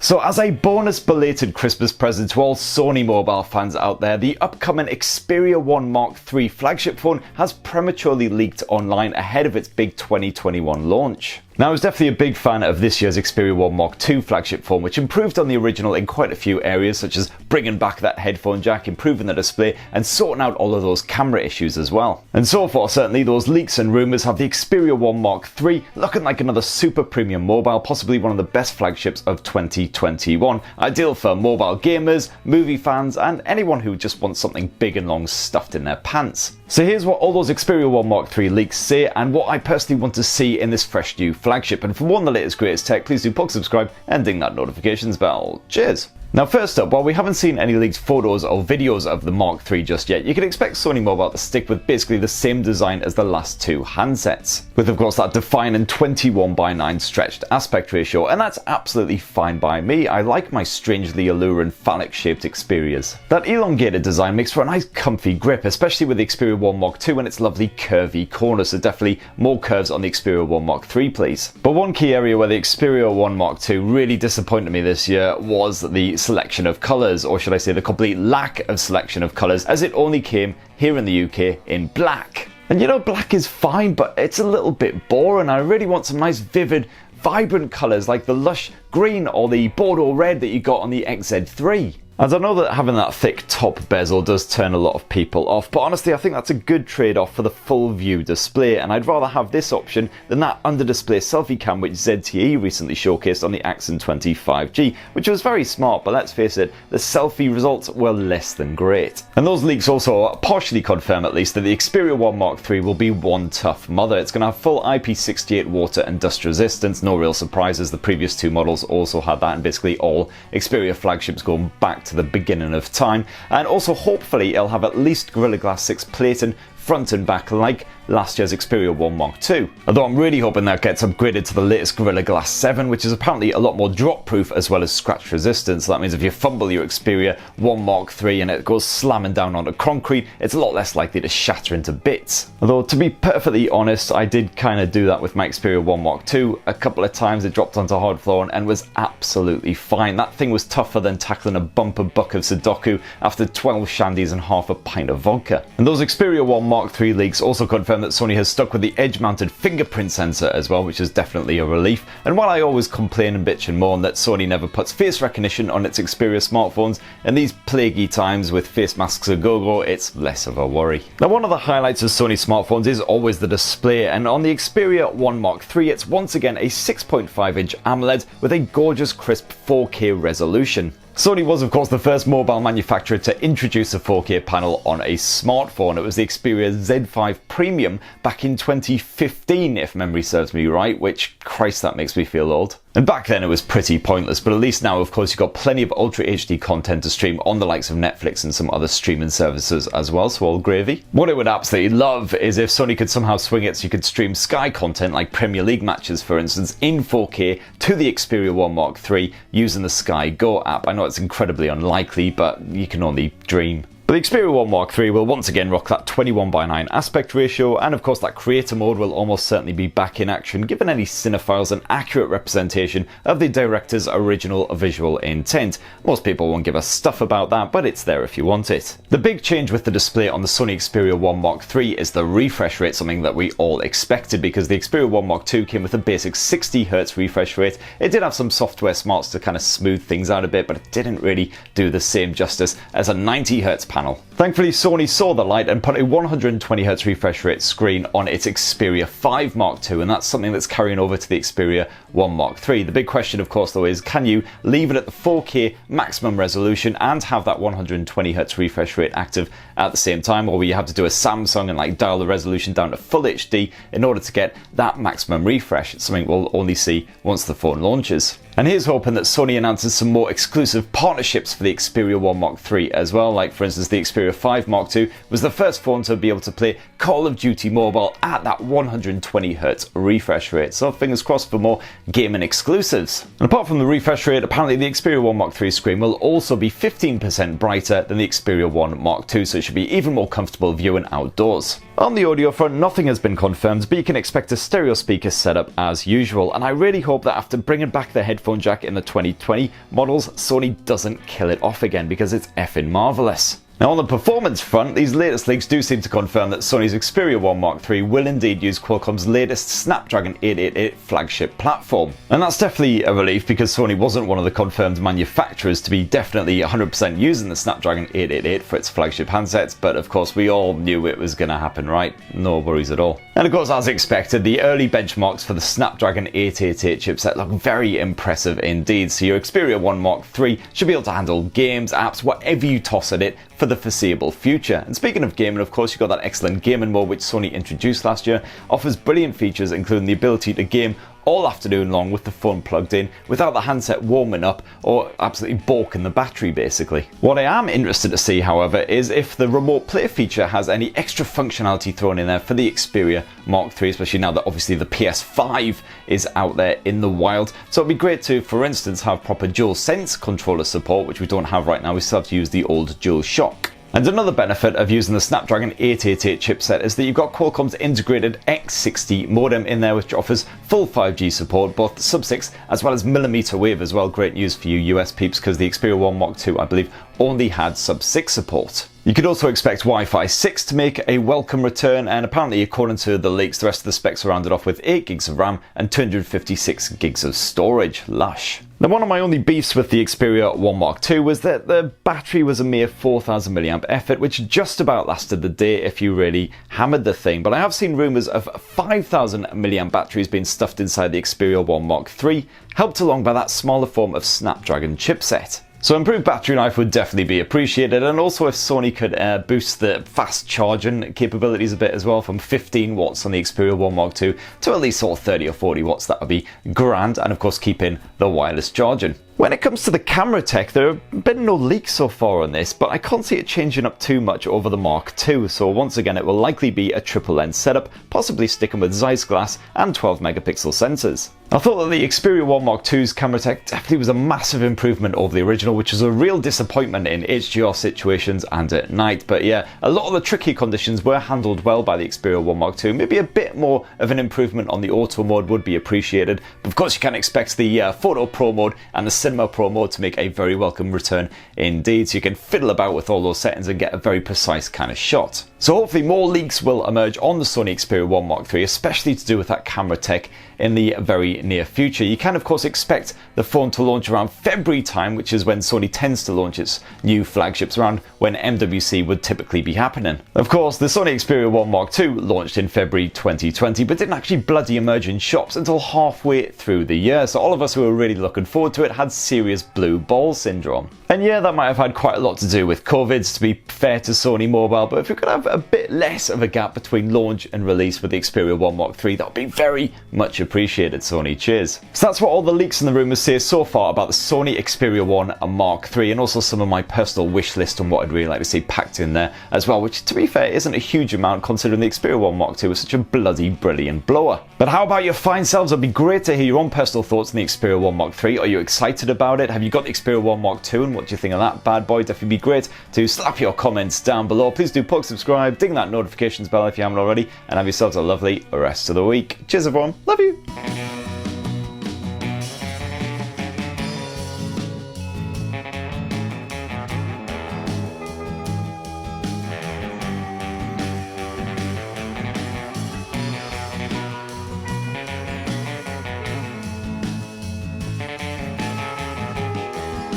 So as a bonus belated Christmas present to all Sony mobile fans out there, the upcoming Xperia 1 Mark III flagship phone has prematurely leaked online ahead of its big 2021 launch. Now, I was definitely a big fan of this year's Xperia 1 Mark II flagship phone, which improved on the original in quite a few areas, such as bringing back that headphone jack, improving the display, and sorting out all of those camera issues as well. And so far, certainly, those leaks and rumours have the Xperia 1 Mark III looking like another super premium mobile, possibly one of the best flagships of 2021. Ideal for mobile gamers, movie fans, and anyone who just wants something big and long stuffed in their pants. So here's what all those Xperia 1 Mark III leaks say, and what I personally want to see in this fresh new flagship. And for more on the latest greatest tech, please do subscribe and ding that notifications bell. Cheers! Now first up, while we haven't seen any leaked photos or videos of the Mark III just yet, you can expect Sony Mobile to stick with basically the same design as the last two handsets, with of course that defining 21:9 stretched aspect ratio, and that's absolutely fine by me. I like my strangely alluring phallic shaped Xperias. That elongated design makes for a nice comfy grip, especially with the Xperia 1 Mark II and its lovely curvy corners, so definitely more curves on the Xperia 1 Mark III please. But one key area where the Xperia 1 Mark II really disappointed me this year was the selection of colours, or should I say the complete lack of selection of colours, as it only came here in the UK in black. And you know, black is fine, but it's a little bit boring. I really want some nice vivid, vibrant colours like the lush green or the Bordeaux red that you got on the XZ3. And I know that having that thick top bezel does turn a lot of people off, but honestly I think that's a good trade-off for the full view display, and I'd rather have this option than that under-display selfie cam which ZTE recently showcased on the Axon 20 5G, which was very smart, but let's face it, the selfie results were less than great. And those leaks also partially confirm at least that the Xperia 1 Mark III will be one tough mother. It's going to have full IP68 water and dust resistance, no real surprises, the previous two models also had that, and basically all Xperia flagships going back to the beginning of time. And also hopefully it'll have at least Gorilla Glass 6 plating front and back like last year's Xperia 1 Mark II. Although I'm really hoping that gets upgraded to the latest Gorilla Glass 7, which is apparently a lot more drop proof as well as scratch resistant. So that means if you fumble your Xperia 1 Mark III and it goes slamming down onto concrete, it's a lot less likely to shatter into bits. Although to be perfectly honest, I did kind of do that with my Xperia 1 Mark II a couple of times. It dropped onto hard floor and was absolutely fine. That thing was tougher than tackling a bumper buck of Sudoku after 12 shandies and half a pint of vodka. And those Xperia 1 Mark III leaks also confirm that Sony has stuck with the edge-mounted fingerprint sensor as well, which is definitely a relief. And while I always complain and bitch and moan that Sony never puts face recognition on its Xperia smartphones, in these plaguey times with face masks a go-go, it's less of a worry. Now one of the highlights of Sony smartphones is always the display, and on the Xperia 1 Mark III it's once again a 6.5-inch AMOLED with a gorgeous crisp 4K resolution. Sony was of course the first mobile manufacturer to introduce a 4K panel on a smartphone. It was the Xperia Z5 Premium back in 2015 if memory serves me right, which, Christ, that makes me feel old. And back then it was pretty pointless, but at least now of course you've got plenty of Ultra HD content to stream on the likes of Netflix and some other streaming services as well, so all gravy. What I would absolutely love is if Sony could somehow swing it so you could stream Sky content like Premier League matches for instance in 4K to the Xperia 1 Mark III using the Sky Go app. I know it's incredibly unlikely, but you can only dream. But the Xperia 1 Mark III will once again rock that 21:9 aspect ratio, and of course that creator mode will almost certainly be back in action, giving any cinephiles an accurate representation of the director's original visual intent. Most people won't give a stuff about that, but it's there if you want it. The big change with the display on the Sony Xperia 1 Mark III is the refresh rate, something that we all expected because the Xperia 1 Mark II came with a basic 60Hz refresh rate. It did have some software smarts to kind of smooth things out a bit, but it didn't really do the same justice as a 90Hz panel. Thankfully Sony saw the light and put a 120Hz refresh rate screen on its Xperia 5 Mark II, and that's something that's carrying over to the Xperia 1 Mark III. The big question of course though is, can you leave it at the 4K maximum resolution and have that 120Hz refresh rate active at the same time, or will you have to do a Samsung and like dial the resolution down to full HD in order to get that maximum refresh? It's something we'll only see once the phone launches. And here's hoping that Sony announces some more exclusive partnerships for the Xperia 1 Mark III as well, like for instance as the Xperia 5 Mark II was the first phone to be able to play Call of Duty Mobile at that 120Hz refresh rate. So fingers crossed for more gaming exclusives. And apart from the refresh rate, apparently the Xperia 1 Mark III screen will also be 15% brighter than the Xperia 1 Mark II, so it should be even more comfortable viewing outdoors. On the audio front, nothing has been confirmed, but you can expect a stereo speaker setup as usual, and I really hope that after bringing back the headphone jack in the 2020 models, Sony doesn't kill it off again, because it's effing marvellous. Now on the performance front, these latest leaks do seem to confirm that Sony's Xperia 1 Mark III will indeed use Qualcomm's latest Snapdragon 888 flagship platform. And that's definitely a relief, because Sony wasn't one of the confirmed manufacturers to be definitely 100% using the Snapdragon 888 for its flagship handsets, but of course we all knew it was going to happen, right? No worries at all. And of course, as expected, the early benchmarks for the Snapdragon 888 chipset look very impressive indeed, so your Xperia 1 Mark III should be able to handle games, apps, whatever you toss at it for the foreseeable future. And speaking of gaming, of course, you've got that excellent gaming mode which Sony introduced last year, offers brilliant features including the ability to game all afternoon long with the phone plugged in without the handset warming up or absolutely balking the battery basically. What I am interested to see, however, is if the remote play feature has any extra functionality thrown in there for the Xperia Mark III, especially now that obviously the PS5 is out there in the wild. So it'd be great to, for instance, have proper DualSense controller support, which we don't have right now. We still have to use the old DualShock. And another benefit of using the Snapdragon 888 chipset is that you've got Qualcomm's integrated X60 modem in there, which offers full 5G support, both sub-6 as well as millimeter wave as well. Great news for you US peeps, because the Xperia 1 Mark II, I believe, only had sub-6 support. You could also expect Wi-Fi 6 to make a welcome return, and apparently according to the leaks, the rest of the specs are rounded off with 8 gigs of RAM and 256 gigs of storage. Lush. Now, one of my only beefs with the Xperia 1 Mark II was that the battery was a mere 4000 mAh effort, which just about lasted the day if you really hammered the thing. But I have seen rumours of 5000 mAh batteries being stuffed inside the Xperia 1 Mark III, helped along by that smaller form of Snapdragon chipset. So improved battery life would definitely be appreciated, and also if Sony could boost the fast charging capabilities a bit as well, from 15 watts on the Xperia 1 Mark II to at least sort of 30 or 40 watts, that would be grand, and of course keep in the wireless charging. When it comes to the camera tech, there have been no leaks so far on this, but I can't see it changing up too much over the Mark II, so once again it will likely be a triple lens setup, possibly sticking with Zeiss glass and 12 megapixel sensors. I thought that the Xperia 1 Mark II's camera tech definitely was a massive improvement over the original, which was a real disappointment in HDR situations and at night. But yeah, a lot of the tricky conditions were handled well by the Xperia 1 Mark II. Maybe a bit more of an improvement on the auto mode would be appreciated. But of course you can expect the Photo Pro mode and the Cinema Pro mode to make a very welcome return indeed. So you can fiddle about with all those settings and get a very precise kind of shot. So hopefully more leaks will emerge on the Sony Xperia 1 Mark III, especially to do with that camera tech in the very near future. You can of course expect the phone to launch around February time, which is when Sony tends to launch its new flagships, around when MWC would typically be happening. Of course, the Sony Xperia 1 Mark II launched in February 2020, but didn't actually bloody emerge in shops until halfway through the year, so all of us who were really looking forward to it had serious blue ball syndrome. And yeah, that might have had quite a lot to do with COVID, to be fair to Sony Mobile, but if we could have a bit less of a gap between launch and release with the Xperia 1 Mark III, that would be very much appreciated, Sony. Cheers. So that's what all the leaks and the rumours say so far about the Sony Xperia 1 Mark III, and also some of my personal wish list on what I'd really like to see packed in there as well, which to be fair isn't a huge amount considering the Xperia 1 Mark II was such a bloody brilliant blower. But how about your fine selves? It'd be great to hear your own personal thoughts on the Xperia 1 Mark III. Are you excited about it? Have you got the Xperia 1 Mark II, and what do you think of that bad boy? Definitely be great to slap your comments down below. Please do poke, subscribe, ding that notifications bell if you haven't already, and have yourselves a lovely rest of the week. Cheers everyone, love you.